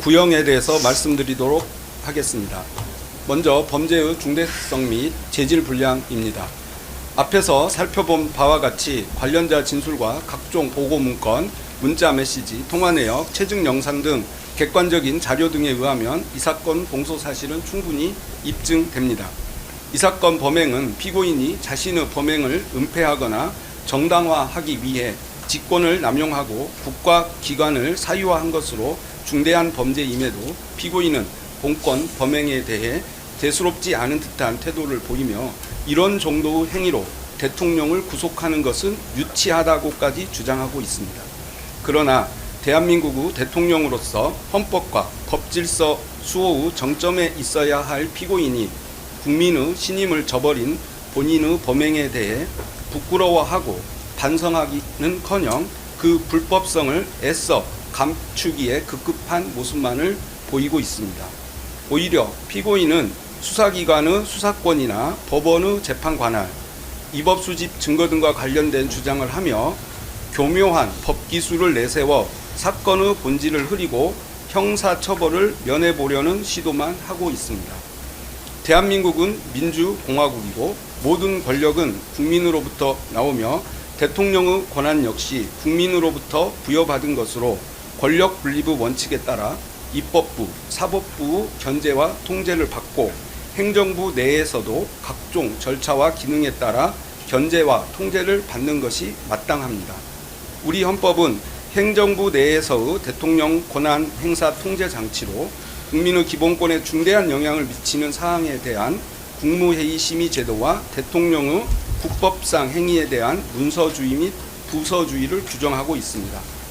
구형에 대해서 말씀드리도록 하겠습니다. 먼저 범죄의 중대성 및 재질 분량입니다. 앞에서 살펴본 바와 같이 관련자 진술과 각종 보고 문건, 문자 메시지, 통화 내역, 체증 영상 등 객관적인 자료 등에 의하면 이 사건 공소 사실은 충분히 입증됩니다. 이 사건 범행은 피고인이 자신의 범행을 은폐하거나 정당화하기 위해 직권을 남용하고 국가 기관을 사유화한 것으로 중대한 범죄임에도 피고인은 공권 범행에 대해 대수롭지 않은 듯한 태도를 보이며 이런 정도의 행위로 대통령을 구속하는 것은 유치하다고까지 주장하고 있습니다. 그러나 대한민국의 대통령으로서 헌법과 법질서 수호의 정점에 있어야 할 피고인이 국민의 신임을 저버린 본인의 범행에 대해 부끄러워하고 반성하기는커녕 그 불법성을 애써 감추기에 급급한 모습만을 보이고 있습니다. 오히려 피고인은 수사기관의 수사권이나 법원의 재판 관할, 입법 수집 증거 등과 관련된 주장을 하며 교묘한 법기술을 내세워 사건의 본질을 흐리고 형사처벌을 면해보려는 시도만 하고 있습니다. 대한민국은 민주공화국이고 모든 권력은 국민으로부터 나오며 대통령의 권한 역시 국민으로부터 부여받은 것으로 권력 분립의 원칙에 따라 입법부, 사법부의 견제와 통제를 받고 행정부 내에서도 각종 절차와 기능에 따라 견제와 통제를 받는 것이 마땅합니다. 우리 헌법은 행정부 내에서의 대통령 권한 행사 통제 장치로 국민의 기본권에 중대한 영향을 미치는 사항에 대한 국무회의 심의 제도와 대통령의 국법상 행위에 대한 문서주의 및 부서주의를 규정하고 있습니다.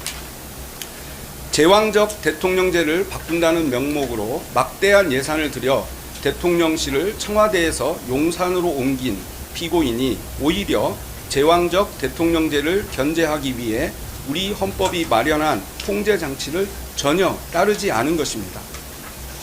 제왕적 대통령제를 바꾼다는 명목으로 막대한 예산을 들여 대통령실을 청와대에서 용산으로 옮긴 피고인이 오히려 제왕적 대통령제를 견제하기 위해 우리 헌법이 마련한 통제 장치를 전혀 따르지 않은 것입니다.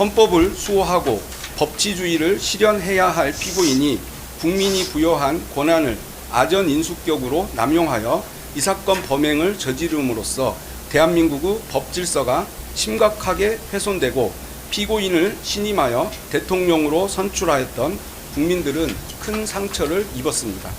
헌법을 수호하고 법치주의를 실현해야 할 피고인이 국민이 부여한 권한을 아전인수격으로 남용하여 이 사건 범행을 저지름으로써 대한민국의 법질서가 심각하게 훼손되고 피고인을 신임하여 대통령으로 선출하였던 국민들은 큰 상처를 입었습니다.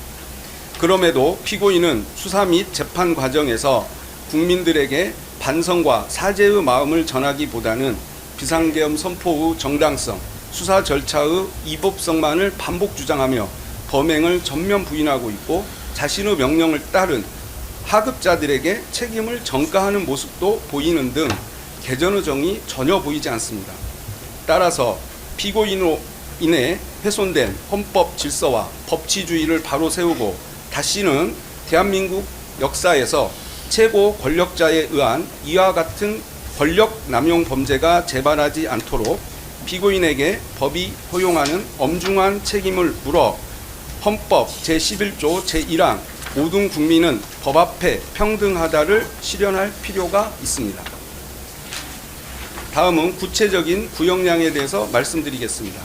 그럼에도 피고인은 수사 및 재판 과정에서 국민들에게 반성과 사죄의 마음을 전하기보다는 비상계엄 선포의 정당성, 수사 절차의 이법성만을 반복 주장하며 범행을 전면 부인하고 있고 자신의 명령을 따른 하급자들에게 책임을 전가하는 모습도 보이는 등 개전의 정이 전혀 보이지 않습니다. 따라서 피고인으로 인해 훼손된 헌법 질서와 법치주의를 바로 세우고 다시는 대한민국 역사에서 최고 권력자에 의한 이와 같은 권력 남용 범죄가 재발하지 않도록 피고인에게 법이 허용하는 엄중한 책임을 물어 헌법 제11조 제1항 모든 국민은 법 앞에 평등하다를 실현할 필요가 있습니다. 다음은 구체적인 구형량에 대해서 말씀드리겠습니다.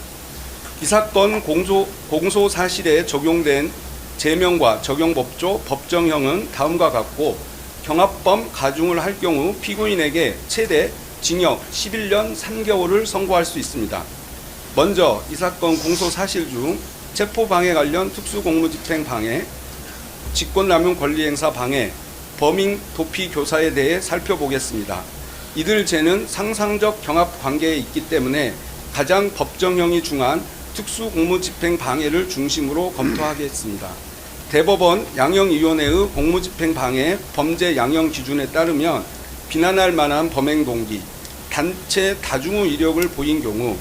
이 사건 공소 사실에 적용된 제명과 적용법조 법정형은 다음과 같고 경합범 가중을 할 경우 피고인에게 최대 징역 11년 3개월을 선고할 수 있습니다. 먼저 이 사건 공소 사실 중 체포방해 관련 특수공무집행 방해, 직권남용 권리행사 방해, 범인 도피 교사에 대해 살펴보겠습니다. 이들 죄는 상상적 경합 관계에 있기 때문에 가장 법정형이 중한 특수공무집행 방해를 중심으로 검토하겠습니다. 대법원 양형위원회의 공무집행 방해 범죄 양형 기준에 따르면 비난할 만한 범행 동기, 단체 다중의 이력을 보인 경우,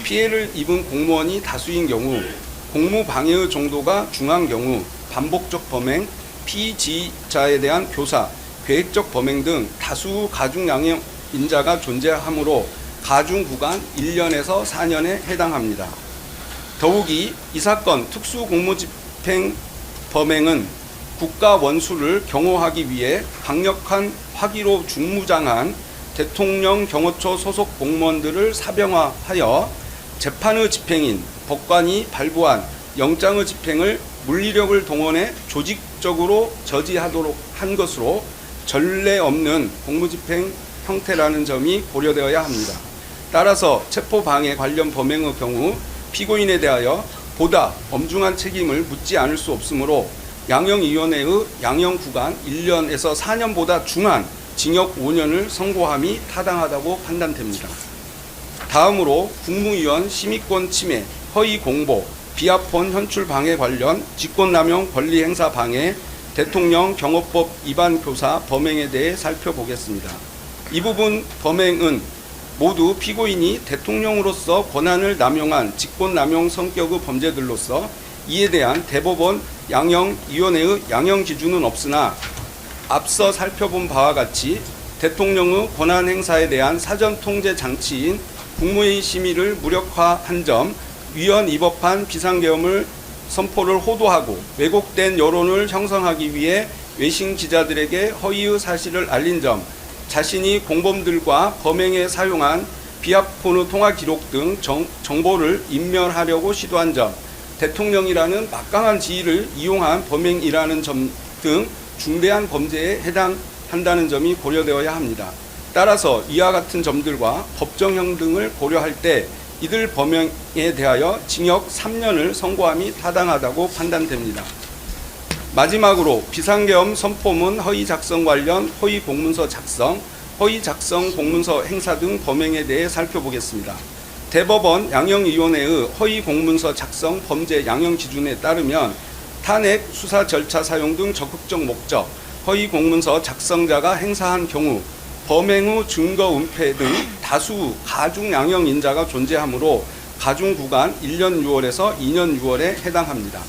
피해를 입은 공무원이 다수인 경우, 공무 방해의 정도가 중한 경우, 반복적 범행, 피지자에 대한 교사, 계획적 범행 등 다수 가중 양형 인자가 존재하므로 가중 구간 1년에서 4년에 해당합니다. 더욱이 이 사건 특수공무집행 범행은 국가 원수를 경호하기 위해 강력한 화기로 중무장한 대통령 경호처 소속 공무원들을 사병화하여 재판의 집행인 법관이 발부한 영장의 집행을 물리력을 동원해 조직적으로 저지하도록 한 것으로 전례 없는 공무집행 형태라는 점이 고려되어야 합니다. 따라서 체포방해 관련 범행의 경우 피고인에 대하여 보다 엄중한 책임을 묻지 않을 수 없으므로 양형위원회의 양형구간 1년에서 4년보다 중한 징역 5년을 선고함이 타당하다고 판단됩니다. 다음으로 국무위원 심의권 침해, 허위 공보, 비합본 현출 방해 관련 직권남용 권리행사 방해, 대통령 경호법 위반 교사 범행에 대해 살펴보겠습니다. 이 부분 범행은 모두 피고인이 대통령으로서 권한을 남용한 직권남용 성격의 범죄들로서 이에 대한 대법원 양형위원회의 양형 기준은 없으나 앞서 살펴본 바와 같이 대통령의 권한 행사에 대한 사전 통제 장치인 국무회의 심의를 무력화한 점, 위헌 위법한 비상계엄을 선포를 호도하고 왜곡된 여론을 형성하기 위해 외신 기자들에게 허위의 사실을 알린 점, 자신이 공범들과 범행에 사용한 비합폰의 통화 기록 등 정보를 인멸하려고 시도한 점, 대통령이라는 막강한 지위를 이용한 범행이라는 점 등 중대한 범죄에 해당한다는 점이 고려되어야 합니다. 따라서 이와 같은 점들과 법정형 등을 고려할 때 이들 범행에 대하여 징역 3년을 선고함이 타당하다고 판단됩니다. 마지막으로 비상계엄 선포문 허위 작성 관련 허위 공문서 작성, 허위 작성 공문서 행사 등 범행에 대해 살펴보겠습니다. 대법원 양형위원회의 허위 공문서 작성 범죄 양형 기준에 따르면 탄핵 수사 절차 사용 등 적극적 목적, 허위 공문서 작성자가 행사한 경우 범행 후 증거 은폐 등 다수 가중 양형 인자가 존재하므로 가중 구간 1년 6월에서 2년 6월에 해당합니다.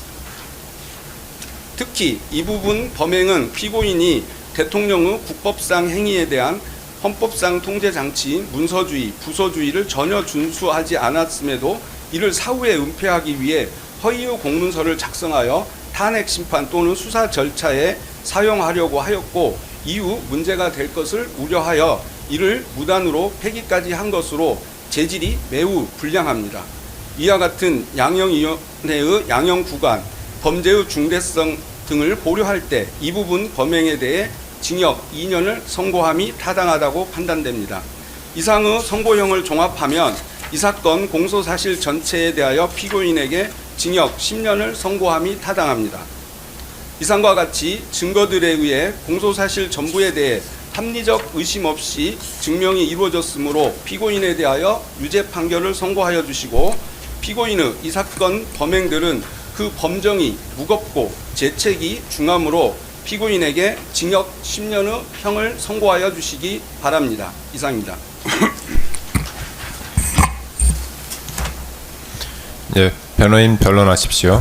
특히 이 부분 범행은 피고인이 대통령의 국법상 행위에 대한 헌법상 통제장치인 문서주의, 부서주의를 전혀 준수하지 않았음에도 이를 사후에 은폐하기 위해 허위의 공문서를 작성하여 탄핵 심판 또는 수사 절차에 사용하려고 하였고 이후 문제가 될 것을 우려하여 이를 무단으로 폐기까지 한 것으로 재질이 매우 불량합니다. 이와 같은 양형위원회의 양형구간, 범죄의 중대성 등을 고려할 때 이 부분 범행에 대해 징역 2년을 선고함이 타당하다고 판단됩니다. 이상의 선고형을 종합하면 이 사건 공소사실 전체에 대하여 피고인에게 징역 10년을 선고함이 타당합니다. 이상과 같이 증거들에 의해 공소사실 전부에 대해 합리적 의심 없이 증명이 이루어졌으므로 피고인에 대하여 유죄 판결을 선고하여 주시고 피고인의 이 사건 범행들은 그 범정이 무겁고 죄책이 중하므로 피고인에게 징역 10년의 형을 선고하여 주시기 바랍니다. 이상입니다. 예, 변호인 변론하십시오.